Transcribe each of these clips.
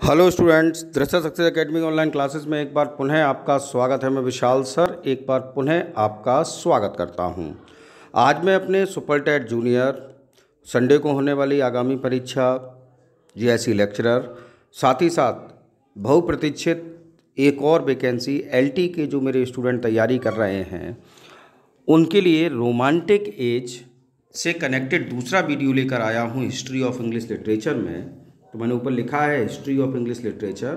Hello students, दृश्य success academy online classes में एक बार पुनः आपका स्वागत है। मैं विशाल सर एक बार पुनः आपका स्वागत करता हूं। आज मैं अपने सुपर टेट जूनियर संडे को होने वाली आगामी परीक्षा जीआईसी लेक्चरर, साथ ही साथ बहुप्रतीक्षित एक और वैकेंसी एलटी के जो मेरे स्टूडेंट तैयारी कर रहे हैं उनके लिए रोमांटिक एज से कनेक्टेड दूसरा वीडियो लेकर आया हूं हिस्ट्री ऑफ इंग्लिश लिटरेचर में। तो मैंने ऊपर लिखा है history of English literature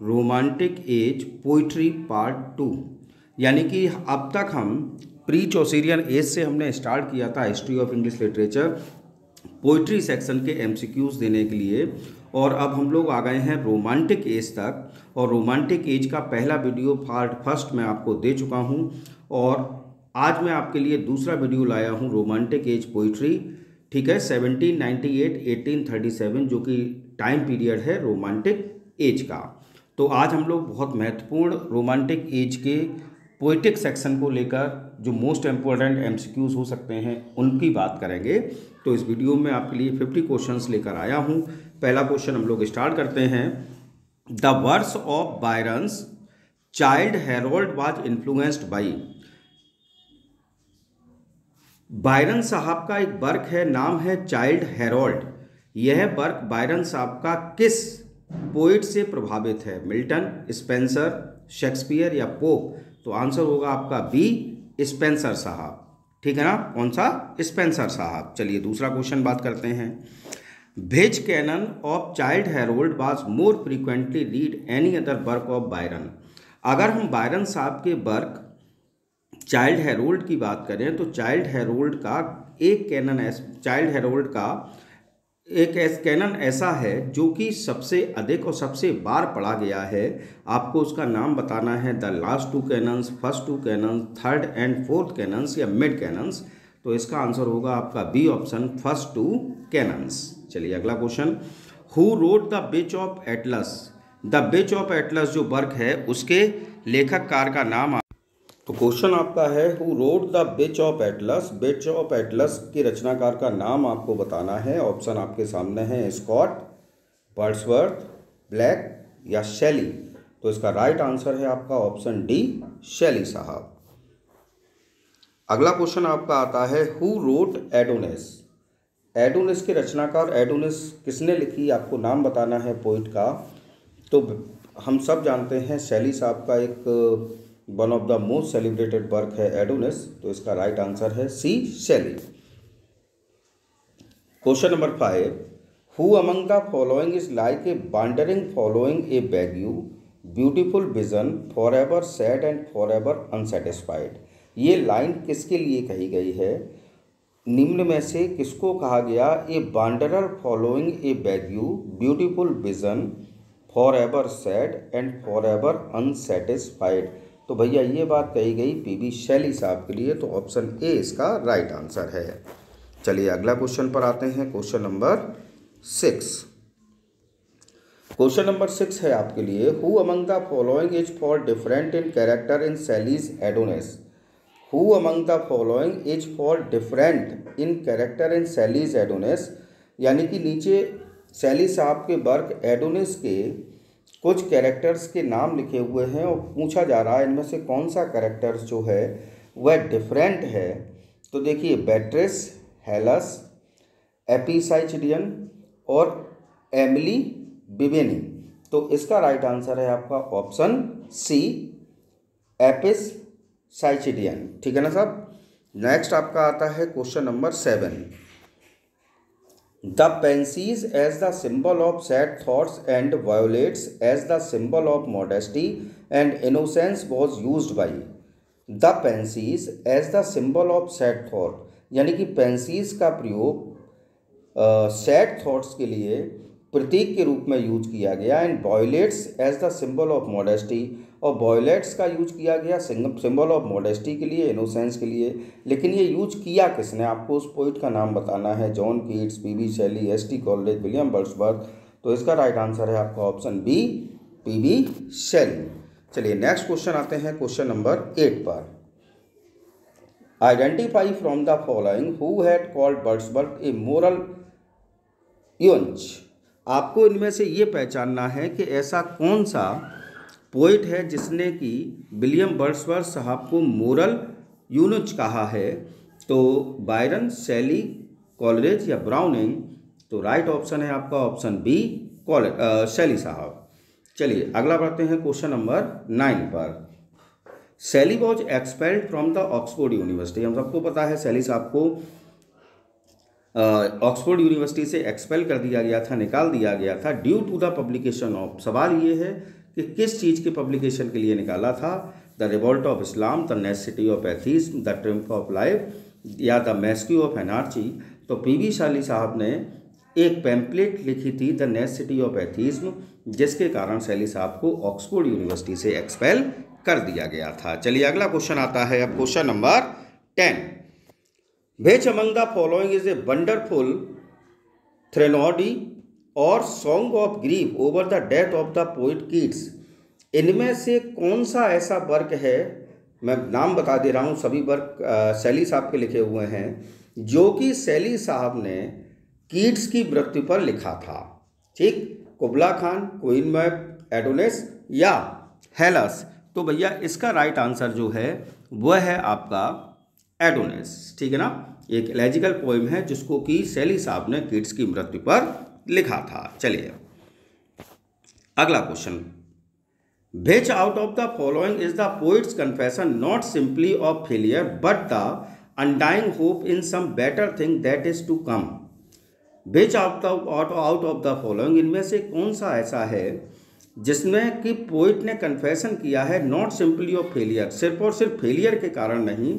romantic as poetry part 2। यानी कि अब तक हम प्री चौसेरियन एज से हमने स्टार्ट किया था history of English literature poetry section के एमसीक्यूज देने के लिए, और अब हम लोग आ गए हैं रोमांटिक एज तक। और रोमांटिक एज का पहला वीडियो पार्ट फर्स्ट मैं आपको दे चुका हूं, और आज मैं आपके लिए दूसरा वीडियो लाया हूं रोमांटिक एज पोइट्री, ठीक है, 1798 1837 जो कि टाइम पीरियड है रोमांटिक एज का। तो आज हम लोग बहुत महत्वपूर्ण रोमांटिक एज के पोइटिक सेक्शन को लेकर जो मोस्ट इम्पोर्टेंट एमसीक्यूज हो सकते हैं उनकी बात करेंगे। तो इस वीडियो में आपके लिए 50 क्वेश्चंस लेकर आया हूं। पहला क्वेश्चन हम लोग स्टार्ट करते हैं। The verse of Byron's Childe Harold was influenced by. Byron साहब का एक वर्क है, नाम है चाइल्ड हेरोल्ड। यह वर्क बायरन साहब का किस पोइट से प्रभावित है? मिल्टन, स्पेंसर, शेक्सपियर या पोप? तो आंसर होगा आपका बी, स्पेंसर साहब। ठीक है ना, कौन सा? स्पेंसर साहब। चलिए दूसरा क्वेश्चन बात करते हैं। Which canon of Childe Harold was more frequently read any other work of Byron. अगर हम बायरन साहब के वर्क चाइल्ड हेरोल्ड की बात करें तो चाइल्ड हेरोल्ड का एक कैनन ऐसा है जो कि सबसे अधिक और सबसे बार पढ़ा गया है। आपको उसका नाम बताना है। The last two canons, first two canons, third and fourth canons या मिड कैनन्स? तो इसका आंसर होगा आपका B option, first two canons. चलिए अगला question. Who wrote the witch of Atlas. The witch of Atlas जो वर्क है उसके लेखककार का नाम। तो क्वेश्चन आपका है who wrote the witch of Atlas. Witch of Atlas के रचनाकार का नाम आपको बताना है। ऑप्शन आपके सामने है स्कॉट, वर्ड्सवर्थ, ब्लैक या शेली। तो इसका राइट आंसर है आपका ऑप्शन डी, शेली साहब। अगला क्वेश्चन आपका आता है हु रोट एडोनिस। एडोनिस के रचनाकार एडोनिस किसने लिखी, आपको नाम बताना है पोइट का। तो हम सब जानते हैं शेली साहब का एक one of the most celebrated work है एडोनिस। तो इसका राइट आंसर है C, Shelley. Question number 5। Who among the following is like a wandering following a vague, beautiful vision, for ever sad and for ever unsatisfied. ये line किसके लिए कही गई है? निम्न में से किसको कहा गया? A wanderer following a vague, beautiful vision, for ever sad and for ever unsatisfied. तो भैया ये बात कही गई पीबी शेली साहब के लिए। तो ऑप्शन ए इसका राइट आंसर है। चलिए अगला क्वेश्चन पर आते हैं। Question number 6। क्वेश्चन नंबर 6 है आपके लिए। Who among the following is for different in character in Shelley's Adonais. Who among the following is for different in character in Shelley's Adonais. यानी कि नीचे शेली साहब के वर्क एडोनिस के कुछ कैरेक्टर्स के नाम लिखे हुए हैं और पूछा जा रहा है इनमें से कौन सा कैरेक्टर्स जो है वह डिफरेंट है। तो देखिए बेट्रिस, हेलस, एपिसाइचिडियन और एमिली बिबेनी। तो इसका राइट आंसर है आपका ऑप्शन सी, एपिसाइचिडियन। ठीक है ना साहब। नेक्स्ट आपका आता है question number 7। The pansies as the symbol of sad thoughts and violets as the symbol of modesty and innocence was used by। The pansies as the symbol of sad thought, यानी कि पेंसीज का प्रयोग sad thoughts के लिए प्रतीक के रूप में use किया गया। And violets as the symbol of modesty, और वॉयलेट्स का यूज किया गया सिंबल ऑफ मॉडेस्टी के लिए, इनोसेंस के लिए। लेकिन ये यूज किया किसने? आपको उस पोइट का नाम बताना है। John Keats, P B Shelley, S T Coleridge, William Wordsworth. तो इसका राइट आंसर है आपका ऑप्शन बी, पीबी शेली। चलिए नेक्स्ट क्वेश्चन आते हैं क्वेश्चन नंबर 8 पर। Identify from the following who had called Wordsworth a moral eunuch. आपको इनमें से ये पहचानना है कि ऐसा कौन सा पोइट है जिसने कि विलियम वर्ड्सवर्थ साहब को मोरल यूनिट कहा है। तो बायरन, शैली, कॉलरिज या ब्राउनिंग। तो राइट ऑप्शन है आपका ऑप्शन बी, शैली साहब। चलिए अगला बढ़ते हैं क्वेश्चन नंबर 9 पर। शैली was expelled from the Oxford university. हम सबको पता है शैली साहब को ऑक्सफोर्ड यूनिवर्सिटी से एक्सपेल कर दिया गया था, निकाल दिया गया था due to the publication of. सवाल ये है कि किस चीज़ के पब्लिकेशन के लिए निकाला था? The revolt of Islam, the necessity of atheism, the triumph of life या द मेस्क्यू ऑफ एनार्ची। तो पीवी शैली साहब ने एक पैम्पलेट लिखी थी द नेसेसिटी ऑफ एथीज्म, जिसके कारण शैली साहब को ऑक्सफोर्ड यूनिवर्सिटी से एक्सपेल कर दिया गया था। चलिए अगला क्वेश्चन आता है अब question number 10। Which among the following is a wonderful threnody और song of grief over the death of the poet Keats? इनमें से कौन सा ऐसा वर्क है, मैं नाम बता दे रहा हूँ, सभी वर्क शैली साहब के लिखे हुए हैं, जो कि शैली साहब ने कीट्स की मृत्यु पर लिखा था। ठीक, कुबला खान, क्वीन मैब, एडोनिस या हेलस। तो भैया इसका राइट आंसर जो है वह है आपका एडोनिस। ठीक है ना, एक एलेजिकल पोइम है जिसको कि शैली साहब ने कीट्स की मृत्यु पर लिखा था। चलिए अगला question. Which out of the following is the poet's confession not simply of failure but the undying hope in some better thing that is to come? Which out of the following, इनमें से कौन सा ऐसा है जिसमें कि poet ने confession किया है नॉट सिंपली ऑफ फेलियर, सिर्फ और सिर्फ फेलियर के कारण नहीं,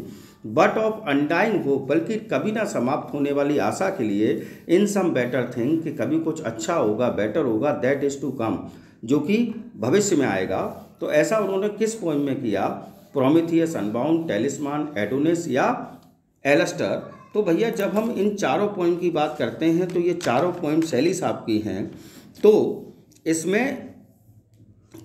बट ऑफ अनडाइंग होप, बल्कि कभी ना समाप्त होने वाली आशा के लिए, इन सम बेटर थिंग, कि कभी कुछ अच्छा होगा, बेटर होगा, दैट इज टू कम, जो कि भविष्य में आएगा। तो ऐसा उन्होंने किस पोइम में किया? प्रोमेथियस, अनबाउंड, टेलिस्मान, एडोनिस या एलस्टर। तो भैया जब हम इन चारों पोइम की बात करते हैं तो ये चारों पोइम शैली साहब की हैं। तो इसमें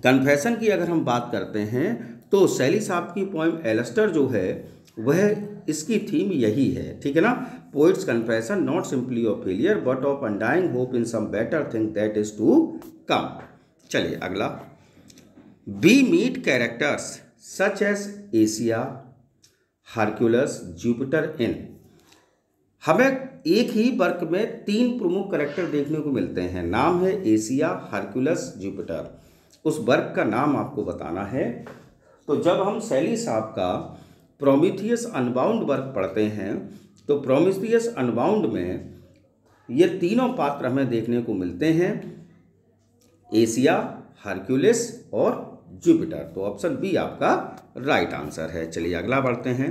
कन्फेशन की अगर हम बात करते हैं तो शैली साहब की पोइम एलस्टर जो है वह, इसकी थीम यही है। ठीक है ना, poet's confession not simply of failure but of undying hope in some better thing that is to come. चलिए अगला। We meet characters such as Asia, Hercules, Jupiter in. हमें एक ही वर्क में 3 प्रमुख कैरेक्टर देखने को मिलते हैं। नाम है एशिया, हरक्यूलस, जुपिटर। उस वर्क का नाम आपको बताना है। तो जब हम शैली साहब का प्रोमेथियस अनबाउंड वर्क पढ़ते हैं तो प्रोमेथियस अनबाउंड में ये तीनों पात्र हमें देखने को मिलते हैं, एशिया, हरक्यूलिस और जुपिटर। तो ऑप्शन बी आपका राइट आंसर है। चलिए अगला बढ़ते हैं।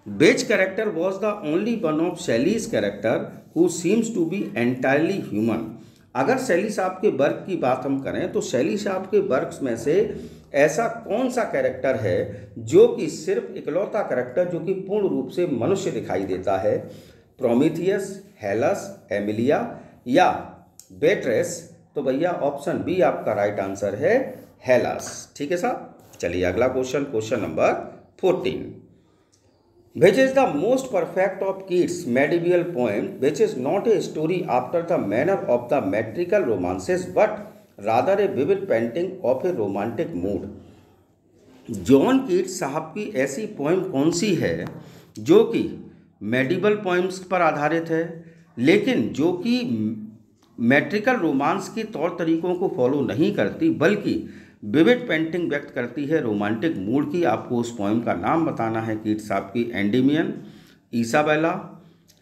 Which character was the only one of Shelley's character who seems to be entirely human? अगर शैली साहब के वर्क की बात हम करें तो शैली साहब के वर्क्स में से ऐसा कौन सा कैरेक्टर है जो कि सिर्फ इकलौता कैरेक्टर जो कि पूर्ण रूप से मनुष्य दिखाई देता है? प्रोमेथियस, हेलस, एमिलिया या बेट्रेस? तो भैया ऑप्शन बी आपका राइट आंसर है, हेलस। ठीक है साहब। चलिए अगला question, question number 14। Which is the most perfect of Keats' medieval poem, which is not a story after the manner of the metrical romances, but rather a vivid painting of a romantic mood? John Keats साहब की ऐसी poem कौन सी है जो कि medieval poems पर आधारित है, लेकिन जो कि मेट्रिकल रोमांस के तौर तरीकों को फॉलो नहीं करती, बल्कि विविड पेंटिंग व्यक्त करती है रोमांटिक मूड की? आपको उस पोएम का नाम बताना है कीट्स साहब की। एंडीमियन, इसाबेला,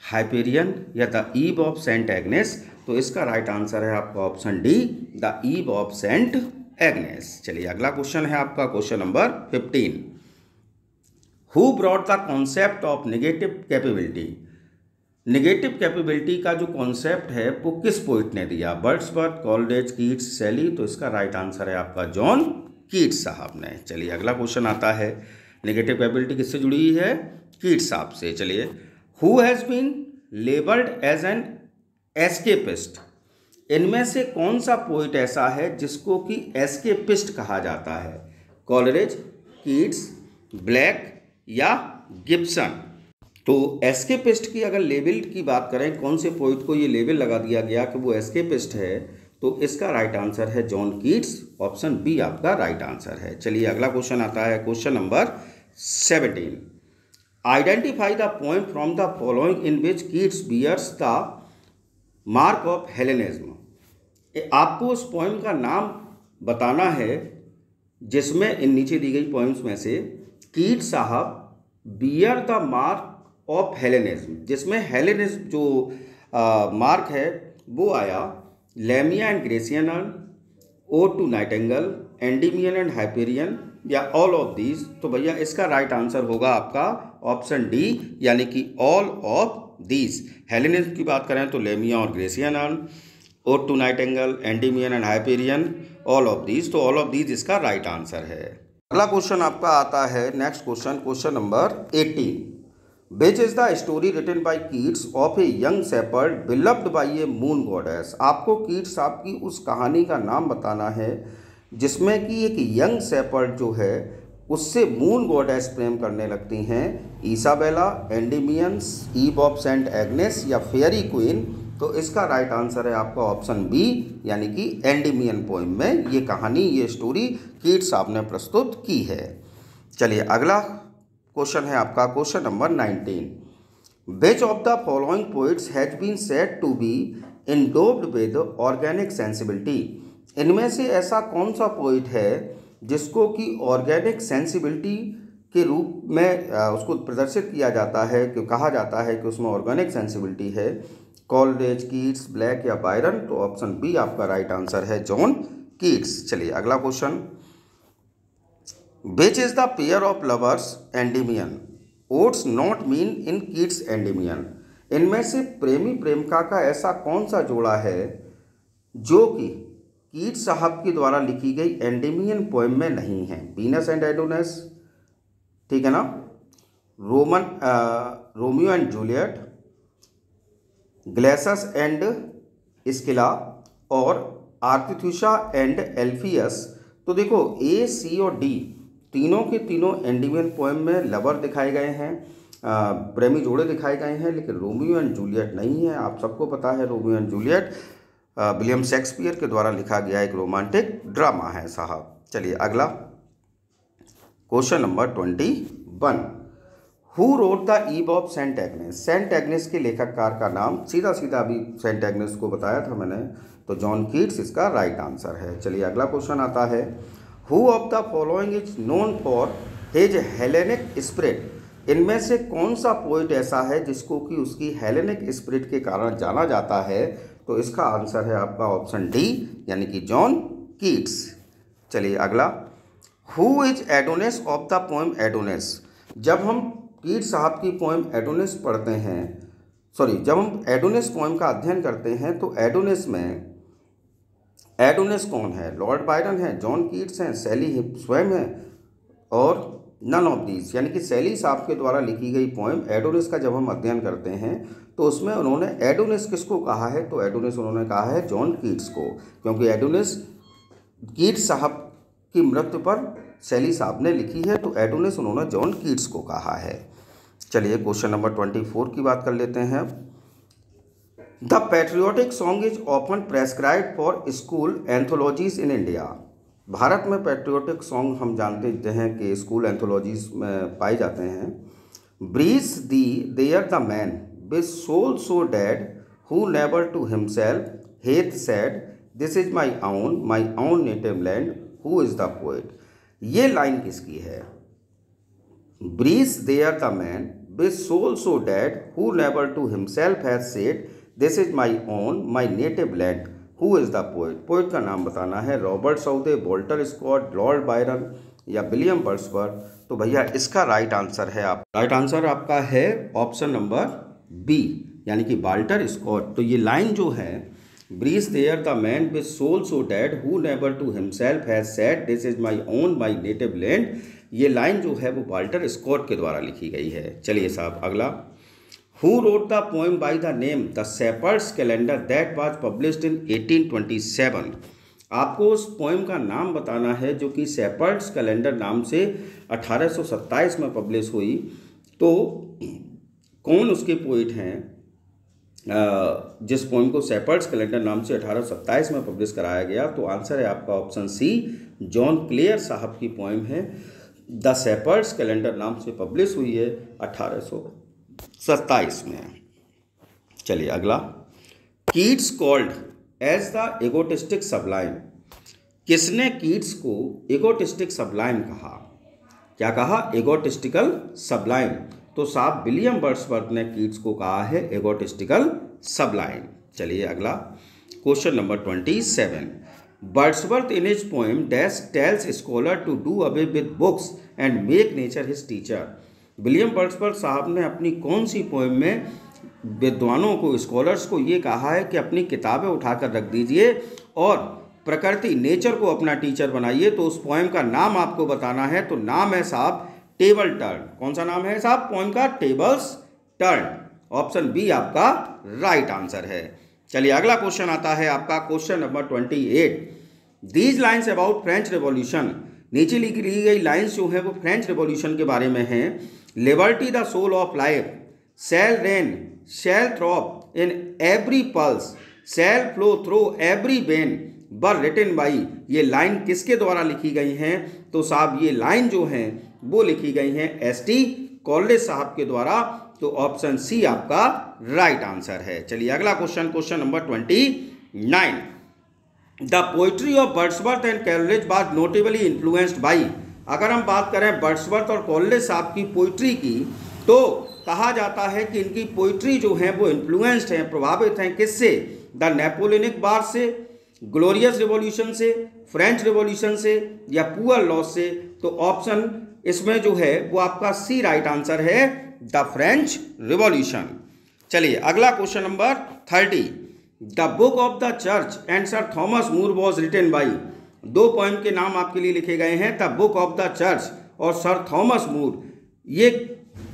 हाइपेरियन या the eve of Saint Agnes? तो इसका राइट आंसर है आपका option D, the eve of Saint Agnes. चलिए अगला क्वेश्चन है आपका question number 15। Who brought the concept of negative capability? Negative capability का जो कॉन्सेप्ट है वो किस पोइट ने दिया? वर्ड्सवर्थ, कॉलरिज, कीट्स, शैली? तो इसका राइट आंसर है आपका जॉन कीट्स साहब ने। चलिए अगला क्वेश्चन आता है, नेगेटिव कैपेबिलिटी किससे जुड़ी हुई है? कीट्स साहब से। चलिए, who has been labelled as an escapist? इनमें से कौन सा पोइट ऐसा है जिसको कि एस्केपिस्ट कहा जाता है? कॉलरिज, कीट्स, ब्लैक या गिब्सन? तो एस्केपिस्ट की अगर लेबल की बात करें, कौन से पोइट को ये लेबल लगा दिया गया कि वो एस्केपिस्ट है, तो इसका राइट आंसर है जॉन कीट्स, ऑप्शन बी आपका राइट आंसर है। चलिए अगला क्वेश्चन आता है, question number 17। Identify the poem from the following in which Keats bears the mark of Hellenism. आपको उस पोएम का नाम बताना है जिसमें इन नीचे दी गई पोएम्स में से कीट साहब bear the mark of Hellenism, जिसमें हेलेनिज्म जो मार्क है वो आया Lamia and Grecian, ode to nightingale, Endymion and Hyperion, या ऑल ऑफ दीज। तो भैया इसका राइट आंसर होगा आपका ऑप्शन डी, यानी कि ऑल ऑफ दीज। हेलेनिज्म की बात करें तो लेमिया और Grecian, ode to nightingale, Endymion and Hyperion, all of these. तो ऑल ऑफ दीज इसका राइट आंसर है। अगला क्वेश्चन आपका आता है, next question, question number 18। Which is the story written by Keats of a young shepherd beloved by a moon goddess. आपको Keats साहब की उस कहानी का नाम बताना है जिसमें कि एक यंग शेपर्ड जो है उससे मून गॉडेस प्रेम करने लगती हैं, Isabella, Endymions, Eve of Saint Agnes, या फेयरी क्वीन। तो इसका राइट आंसर है आपका ऑप्शन बी, यानी कि एंडीमियन पोएम में ये कहानी, ये स्टोरी कीट्स साहब ने प्रस्तुत की है। चलिए अगला क्वेश्चन है आपका, question number 19। Which of the following poets has been said to be endowed with organic sensibility. इनमें से ऐसा कौन सा पोइट है जिसको कि ऑर्गेनिक सेंसिबिलिटी के रूप में उसको प्रदर्शित किया जाता है, कि कहा जाता है कि उसमें ऑर्गेनिक सेंसिबिलिटी है। कॉलरेज, कीट्स, ब्लैक या बायरन। तो ऑप्शन बी आपका राइट आंसर है जॉन कीट्स। चलिए अगला question, which is the pair of lovers Endymion odds not mean in Keats Endymion. इनमें से प्रेमी प्रेमिका का ऐसा कौन सा जोड़ा है जो कि कीट्स साहब के द्वारा लिखी गई एंडीमियन पोएम में नहीं है। वीनस एंड एडोनिस, ठीक है ना, रोमियो एंड जूलियट, ग्लेसस एंड स्किला, और आर्थिथुसा एंड एल्फियस। तो देखो ए, सी और डी तीनों के तीनों एंडीमियन पोएम में लवर दिखाए गए हैं, प्रेमी जोड़े दिखाए गए हैं, लेकिन रोमियो एंड जूलियट नहीं है। आप सबको पता है Romeo and Juliet William Shakespeare के द्वारा लिखा गया एक रोमांटिक ड्रामा है साहब। चलिए अगला question number 21। Who wrote the eve of Saint Agnes. Saint Agnes के लेखककार का नाम, सीधा सीधा अभी सेंट एग्नेस को बताया था मैंने, तो जॉन कीट्स इसका राइट आंसर है। चलिए अगला क्वेश्चन आता है, who of the following is known for his Hellenic spirit. इनमें से कौन सा पोइट ऐसा है जिसको कि उसकी हेलेनिक स्पिरिट के कारण जाना जाता है। तो इसका आंसर है आपका ऑप्शन डी, यानी कि जॉन कीट्स। चलिए अगला, who is Adonis of the poem Adonis. जब हम कीट्स साहब की पोएम एडोनिस पढ़ते हैं, जब हम एडोनिस पोएम का अध्ययन करते हैं तो एडोनिस में एडोनिस कौन है, लॉर्ड बायरन है, जॉन कीट्स हैं, शैली स्वयं है, और नन ऑफ दीज। यानी कि शैली साहब के द्वारा लिखी गई पोएम एडोनिस का जब हम अध्ययन करते हैं तो उसमें उन्होंने एडोनिस किसको कहा है, तो एडोनिस उन्होंने कहा है जॉन कीट्स को, क्योंकि एडोनिस कीट्स साहब की मृत्यु पर शैली साहब ने लिखी है, तो एडोनिस उन्होंने जॉन कीट्स को कहा है। चलिए क्वेश्चन नंबर 24 की बात कर लेते हैं। The patriotic song is often prescribed for school anthologies in India. Bharat में पैट्रियोटिक सॉन्ग हम जानते हैं कि स्कूल एंथोलॉजीज में पाए जाते हैं। Breathes the there the man with soul so dead who never to himself hath said this is my own native land who is the poet. ये लाइन किसकी है? Breathes there the man with soul so dead who never to himself has said this is my native land who is the poet. Poet का नाम बताना है, Robert Southey, Walter Scott, Lord Byron या William Wordsworth. तो भैया इसका right answer है right answer आपका है ऑप्शन नंबर बी, यानी कि वॉल्टर स्कॉट। तो ये लाइन जो है, breathes there the man with soul so dead who never to himself has said this is my native land, ये लाइन जो है वो वॉल्टर स्कॉट के द्वारा लिखी गई है। चलिए साहब अगला, Who wrote the poem by the name The Shepherd's Calendar that was published in 1827? आपको उस पोएम का नाम बताना है जो कि शेपर्ड्स कैलेंडर नाम से 1827 में पब्लिश हुई। तो कौन उसके पोइट हैं? जिस पोइम को शेपर्ड्स कैलेंडर नाम से 1827 में पब्लिश कराया गया, तो आंसर है आपका ऑप्शन सी, जॉन क्लेयर साहब की पोइम है, द शेपर्ड्स कैलेंडर नाम से पब्लिश हुई है 1827 में। चलिए अगला, Keats called as the egotistic sublime. किसने कीट्स को एगोटिस्टिक सबलाइम कहा? क्या कहा? Egotistical sublime. तो साहब विलियम वर्ड्सवर्थ ने कीट्स को कहा है एगोटिस्टिकल सबलाइम। चलिए अगला, question number 27, Wordsworth in his poem dash tells scholar to do away with books and make nature his teacher. William Wordsworth साहब ने अपनी कौन सी पोएम में विद्वानों को, स्कॉलर्स को ये कहा है कि अपनी किताबें उठाकर रख दीजिए और प्रकृति, नेचर को अपना टीचर बनाइए? तो उस पोएम का नाम आपको बताना है। तो नाम है साहब टेबल टर्न। कौन सा नाम है साहब पोएम का? Tables turn. ऑप्शन बी आपका राइट आंसर है। चलिए अगला क्वेश्चन आता है आपका question number 28, these lines about French revolution. नीचे लिखी गई लाइन्स जो है वो फ्रेंच रेवोल्यूशन के बारे में हैं। Liberty the soul of life, shall reign, shall throb in every pulse, shall flow through every vein, were written by. ये लाइन किसके द्वारा लिखी गई हैं? तो साहब ये लाइन जो हैं वो लिखी गई हैं एस.टी. कॉलेज साहब के द्वारा। तो ऑप्शन सी आपका राइट आंसर है। चलिए अगला question, question number 29, the poetry of Wordsworth and college was notably influenced by. अगर हम बात करें वर्ड्सवर्थ और कॉलेज साहब की पोइट्री की, तो कहा जाता है कि इनकी पोइट्री जो है वो इन्फ्लुएंस्ड हैं, प्रभावित हैं किससे? द नेपोलियनिक वार से, ग्लोरियस रिवॉल्यूशन से, फ्रेंच रिवॉल्यूशन से या पुअर लॉस से। तो ऑप्शन इसमें जो है वो आपका सी राइट आंसर है, द फ्रेंच रिवॉल्यूशन। चलिए अगला question number 30, the book of the church and Sir Thomas Moore was written by. दो पोएम के नाम आपके लिए लिखे गए हैं, the book of the church और सर थॉमस मूर। ये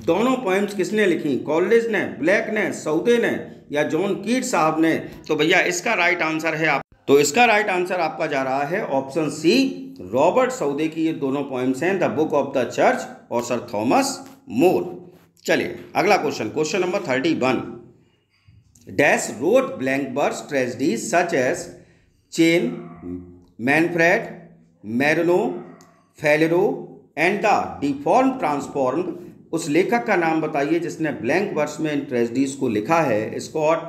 दोनों पोएम्स किसने लिखी? कॉलेज ने, ब्लैक ने, सौदे ने या जॉन कीट्स साहब ने? तो भैया इसका राइट आंसर है आप, तो इसका राइट आंसर आपका जा रहा है ऑप्शन सी, रॉबर्ट सौदे की ये दोनों पोएम्स हैं, the book of the church और सर थॉमस मोर। चलिए अगला question, question number 31, dash wrote blank verse tragedies such as Cain, Manfred, Marino, Faliero and the deformed transformed. उस लेखक का नाम बताइए जिसने ब्लैंक वर्स में इन ट्रेजेडीज को लिखा है। स्कॉट,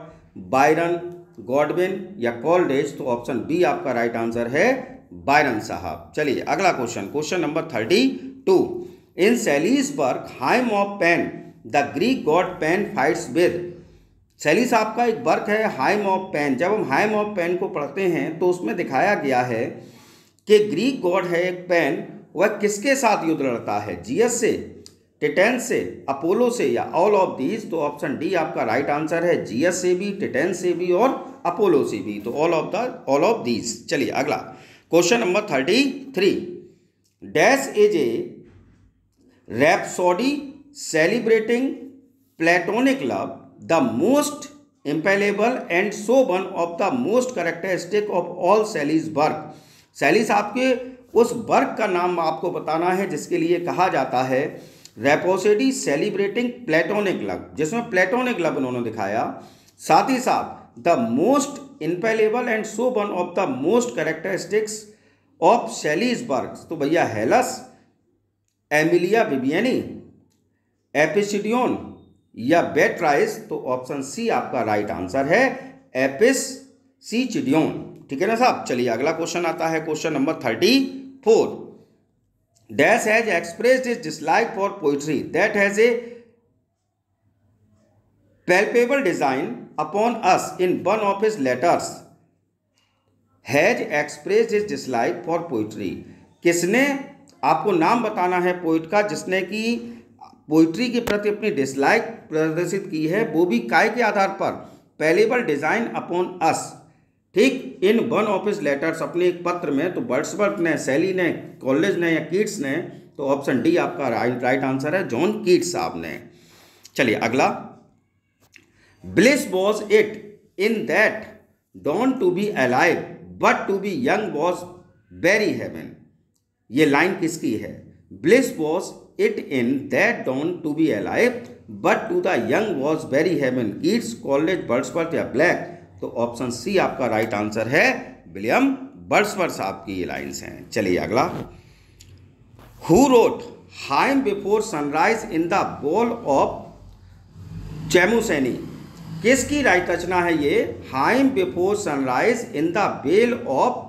बायरन, गॉडविन या कॉलडेज? तो ऑप्शन बी आपका राइट आंसर है, बायरन साहब। चलिए अगला question, question number 32, in Shelley's hymn of Pan the Greek god Pan fights with. Shelley साहब का एक वर्क है हाइम ऑफ पेन। जब हम हाइम ऑफ पेन को पढ़ते हैं तो उसमें दिखाया गया है कि ग्रीक गॉड है एक पेन, वह किसके साथ युद्ध लड़ता है? जीएस से, टिटैन से, अपोलो से या ऑल ऑफ दीज? तो ऑप्शन डी आपका राइट आंसर है, जीएस से भी, टिटैन से भी और अपोलो से भी। तो ऑल ऑफ दीज। चलिए अगला question number 33, dash is a rhapsody celebrating platonic love, the most impalpable and so one of the most characteristic of all Shelley's work. Shelley साहब के उस वर्क का नाम आपको बताना है जिसके लिए कहा जाता है रैप्सोडी सेलिब्रेटिंग प्लेटोनिक लव, जिसमें प्लेटोनिक लव उन्होंने दिखाया। साथ ही साथ the most impalpable and so one of the most characteristics of Shelley's works. तो भैया हेलस, एमिलिया विवियनी, एपिसिडियन या बेट्राइस? तो ऑप्शन सी आपका राइट आंसर है, एपिसिडियन। ठीक है ना साहब। चलिए अगला क्वेश्चन आता है question number 34, dash has expressed his dislike for poetry that has a palpable design upon us in one of his letters, has expressed his dislike for poetry। किसने, आपको नाम बताना है पोइट का जिसने कि पोइट्री के प्रति अपनी डिसलाइक प्रदर्शित की है, वो भी काय के आधार पर? पैलेबल डिजाइन अपॉन अस। ठीक, in one of his letters, अपने एक पत्र में। तो वर्ड्सवर्थ ने, शैली ने, कॉलेज ने या कीट्स ने? तो ऑप्शन डी आपका राइट आंसर है, जॉन कीट्स साहब ने। चलिए अगला, Bliss was it in that dawn to be alive, but to be young was very heaven। ये लाइन किसकी है? Bliss was it in that dawn to be alive, but to the young was very heaven, Keats, Coleridge, Wordsworth या Blake? तो option C आपका right answer है, William Wordsworth साहब की ये लाइन्स हैं। चलिए अगला, who wrote hymn before sunrise in the vale of Chamouni? किसकी राइट रचना है ये? Hymn before sunrise in the vale of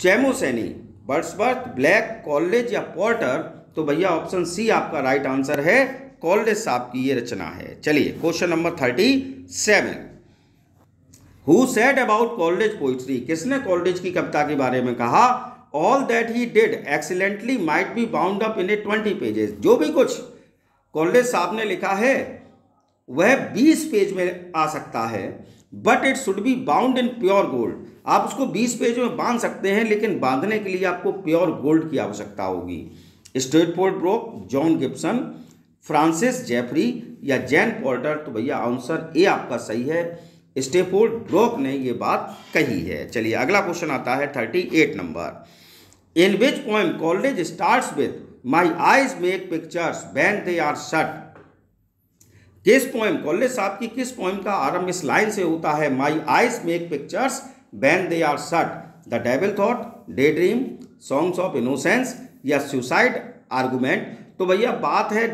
Chamouni, Wordsworth, Blake, Coleridge या पोर्टर? तो भैया ऑप्शन सी आपका राइट आंसर है, कॉलेज साहब की ये रचना है। चलिए question number 37, who said about college poetry? किसने कॉलेज की कविता के बारे में कहा? All that he did excellently might be bound up in A 20 pages. जो भी कुछ कॉलेज साहब ने लिखा है वह 20 पेज में आ सकता है, but it should be bound in pure gold. आप उसको 20 पेज में बांध सकते हैं, लेकिन बांधने के लिए आपको प्योर गोल्ड की आवश्यकता होगी। Stratford Brooke, John Gibson, Francis Jeffrey या जैन पोर्टर? तो भैया आंसर ए आपका सही है, स्ट्रैटफोर्ड ब्रोक ने ये बात कही है। चलिए अगला क्वेश्चन आता है 38 number, in which poem Coleridge starts with my eyes make pictures when they are shut? किस पोएम, कॉलेज साहब की किस पोएम का आरंभ इस लाइन से होता है? My eyes make pictures when they are shut, the devil thought, day dream, songs of innocence या सुसाइड आर्गुमेंट? तो भैया बात है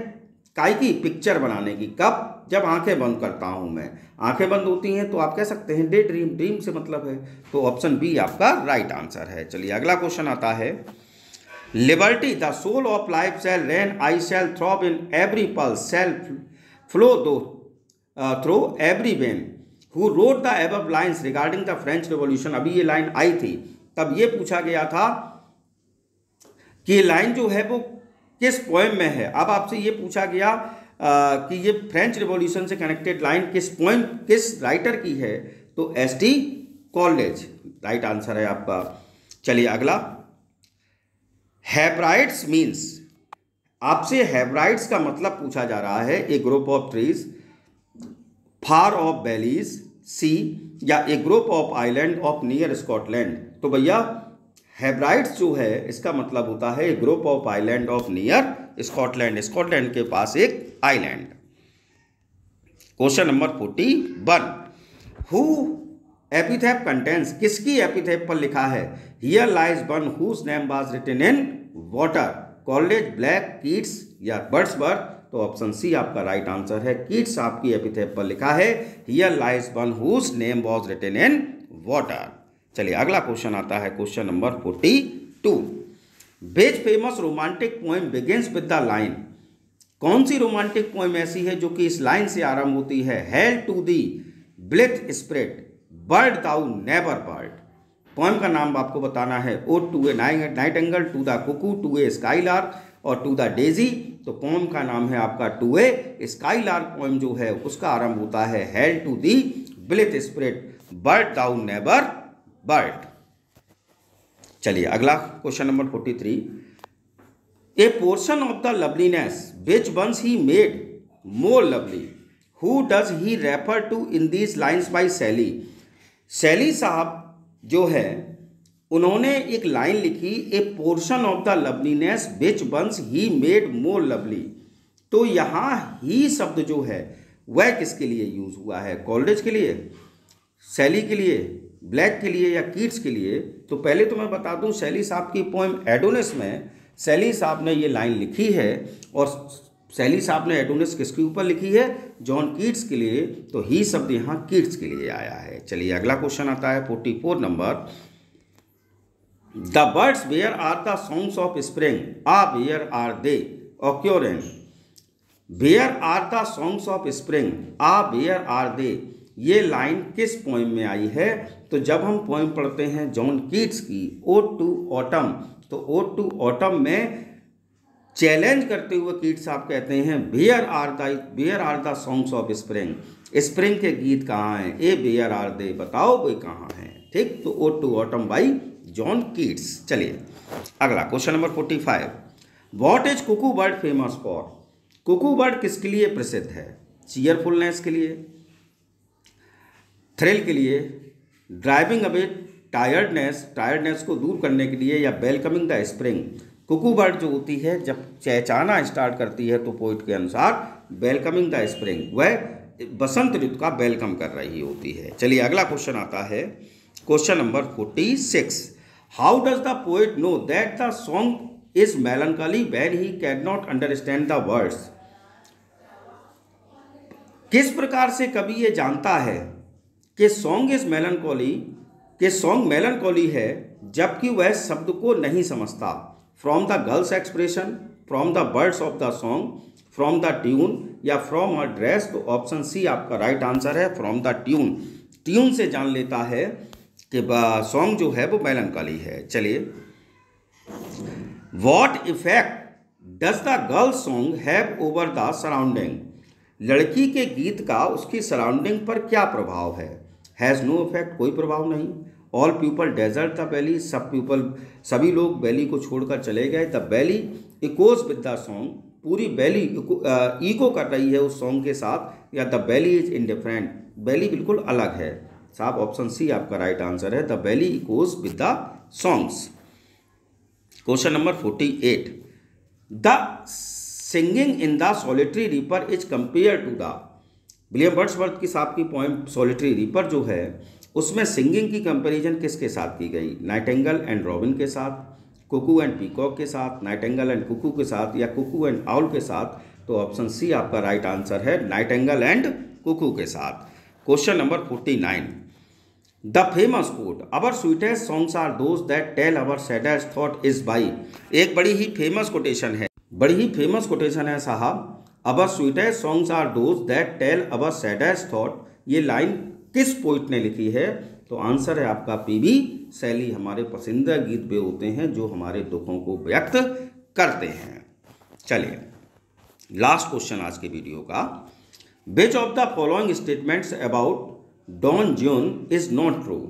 काय की? पिक्चर बनाने की। कब? जब आंखें बंद करता हूं मैं। आंखें बंद होती हैं तो आप कह सकते हैं डे ड्रीम, ड्रीम से मतलब है। तो ऑप्शन बी आपका राइट आंसर है। चलिए अगला क्वेश्चन आता है, liberty the soul of life shall reign, I shall throb in every pulse, shall flow though through every vein, who wrote the above lines regarding the French revolution? अभी ये line आई थी, तब ये पूछा गया था कि ये लाइन जो है वो किस पोएम में है। अब आपसे ये पूछा गया कि ये फ्रेंच रिवॉल्यूशन से कनेक्टेड लाइन किस पोएम, किस राइटर की है? तो एस.टी. कॉलेज राइट आंसर है आपका। चलिए अगला, हेब्राइड्स मीन्स, आपसे हेब्राइड्स का मतलब पूछा जा रहा है, a group of trees, far of valleys, sea, या a group of island of near Scotland? तो भैया हेब्राइड्स जो है इसका मतलब होता है group of island of near Scotland, Scotland के पास एक island. Question number 41, who epitaph contains? किसकी एपिथेट पर लिखा है? Here lies one whose name was written in water, Coleridge, Blake, Keats या वर्ड्सवर्थ? तो ऑप्शन सी आपका राइट आंसर है, कीट्स आपकी एपिथेट पर लिखा है, here lies one whose name was written in water. चलिए अगला क्वेश्चन आता है, question number 42, which famous romantic poem begins with the line? कौन सी रोमांटिक पोएम ऐसी है जो कि इस लाइन से आरंभ होती है? Hail to the blithe spirit, bird thou never bird? Poem का नाम आपको बताना है, ode to a nightingale, to the cuckoo, to a skylark और टू द डेजी? तो पोएम का नाम है आपका टू ए स्काईलार्क। पोएम जो है उसका आरंभ होता है hail to the blithe spirit, bird thou never bird. चलिए अगला question number 43, a portion of the loveliness which once he made more lovely, who does he refer to in these lines by Shelley? Shelley साहब जो है उन्होंने एक line लिखी, a portion of the loveliness which once he made more lovely. तो यहाँ ही शब्द जो है वह किसके लिए यूज हुआ है? कॉलेज के लिए, शैली के लिए, ब्लैक के लिए या कीट्स के लिए? तो पहले तो मैं बता दूं, शैली साहब की पोएम एडोनिस में शैली साहब ने ये लाइन लिखी है, और शैली साहब ने एडोनिस किसके ऊपर लिखी है? जॉन कीट्स के लिए। तो ही शब्द यहाँ कीट्स के लिए आया है। चलिए अगला क्वेश्चन आता है 44 number, the birds where are the songs of spring, ah where are they occurrence? Where are the songs of spring, ah where are they, ये लाइन किस पोएम में आई है? तो जब हम पोएम पढ़ते हैं जॉन कीट्स की ओड टू ऑटम, तो ओड टू ऑटम में चैलेंज करते हुए कीट्स साहब कहते हैं where are the songs of spring, spring के गीत कहाँ हैं? ए वेयर आर दे, बताओ वे कहाँ हैं? ठीक, तो ode to autumn by John Keats. चलिए अगला question number 45, what is cuckoo bird famous for? Cuckoo bird किसके लिए प्रसिद्ध है? चीयरफुलनेस के लिए, थ्रिल के लिए, ड्राइविंग अवे टायर्डनेस को दूर करने के लिए, या welcoming the spring? Kuku bird जो होती है जब चहचहाना स्टार्ट करती है तो पोइट के अनुसार वेलकमिंग द स्प्रिंग, वह बसंत ऋतु का वेलकम कर रही होती है। चलिए अगला क्वेश्चन आता है, question number 46। How does the poet know that the song is मेलनकली when he can not understand the words? किस प्रकार से कवि ये जानता है कि सॉन्ग इज मेलनकॉली, कि सॉन्ग मेलनकॉली है जबकि वह शब्द को नहीं समझता? From the girls expression, from the words of the song, from the tune या फ्रॉम हर ड्रेस? तो ऑप्शन सी आपका राइट आंसर है, फ्रॉम द ट्यून। ट्यून से जान लेता है कि सॉन्ग जो है वो मेलनकॉली है। चलिए, what effect does the girl song have over the surrounding? लड़की के गीत का उसकी सराउंडिंग पर क्या प्रभाव है? हैज़ नो इफेक्ट, कोई प्रभाव नहीं। All people desert the valley, सभी लोग वैली को छोड़कर चले गए। The valley echoes with the song, पूरी वैली इको कर रही है उस सॉन्ग के साथ। या the valley is indifferent, valley बिल्कुल अलग है। साहब ऑप्शन सी आपका राइट आंसर है, the valley echoes with the songs. Question number 48। The singing in the solitary reaper is compare to the? William Wordsworth की साहब की पोएम सॉलिटरी रीपर जो है उसमें सिंगिंग की कंपैरिजन किसके साथ की गई? नाइटिंगेल एंड रॉबिन के साथ, कुकू एंड पीकॉक के साथ, नाइटिंगेल एंड कुकू के साथ, या कुकू एंड आउल के साथ? तो ऑप्शन सी आपका राइट आंसर है, नाइटिंगेल एंड कुकू के साथ। Question number 49। The famous quote our sweetest songs are those that tell our saddest thought is by? एक बड़ी ही फेमस कोटेशन है साहब। Our sweetest songs are those that tell our saddest thought, ये line किस poet ने लिखी है? तो आंसर है आपका पीबी शैली। हमारे पसंदीदा गीत वे होते हैं जो हमारे दुखों को व्यक्त करते हैं। चलिए लास्ट क्वेश्चन आज के वीडियो का। Which of the following statements about Don Juan is not true?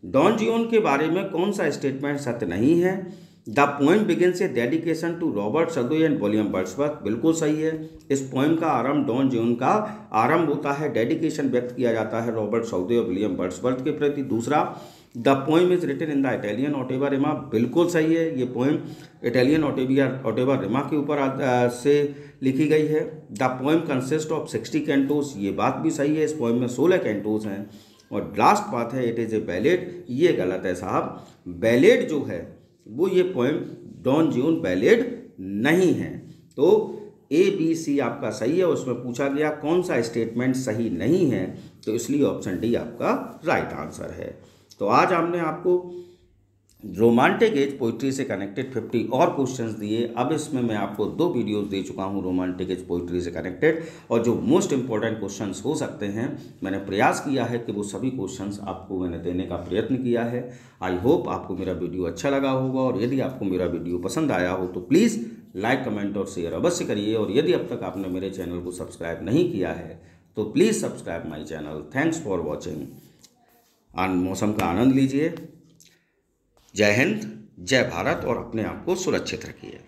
Don Juan के बारे में कौन सा स्टेटमेंट सत्य नहीं है? The poem begins a dedication to Robert Southey and William Wordsworth, बिल्कुल सही है। इस पोएम का आरंभ, डॉन जियोन का आरंभ होता है, डेडिकेशन व्यक्त किया जाता है रॉबर्ट सदोई और विलियम वर्ड्सवर्थ के प्रति। दूसरा, the poem is written in the Italian ottava rima, बिल्कुल सही है। ये पोएम इटालियन ओटेवा रिमा के ऊपर से लिखी गई है। The poem consist of 60 Cantos, ये बात भी सही है। इस पोएम में 16 कैंटोस हैं। और लास्ट बात है, इट इज़ ए बैलेड, ये गलत है साहब। बैलेड जो है वो ये पोएम डॉन जियोन बैलेड नहीं है। तो ए बी सी आपका सही है। उसमें पूछा गया कौन सा स्टेटमेंट सही नहीं है, तो इसलिए ऑप्शन डी आपका राइट आंसर है। तो आज हमने आपको रोमांटिक एज पोइट्री से कनेक्टेड 50 और क्वेश्चंस दिए। अब इसमें मैं आपको 2 वीडियोस दे चुका हूं रोमांटिक एज पोइट्री से कनेक्टेड, और जो मोस्ट इंपॉर्टेंट क्वेश्चंस हो सकते हैं मैंने प्रयास किया है कि वो सभी क्वेश्चंस आपको मैंने देने का प्रयत्न किया है। आई होप आपको मेरा वीडियो अच्छा लगा होगा, और यदि आपको मेरा वीडियो पसंद आया हो तो प्लीज़ लाइक, कमेंट और शेयर अवश्य करिए। और यदि अब तक आपने मेरे चैनल को सब्सक्राइब नहीं किया है तो please subscribe my channel. Thanks for watching. मौसम का आनंद लीजिए। जय हिंद, जय भारत, और अपने आप को सुरक्षित रखिए।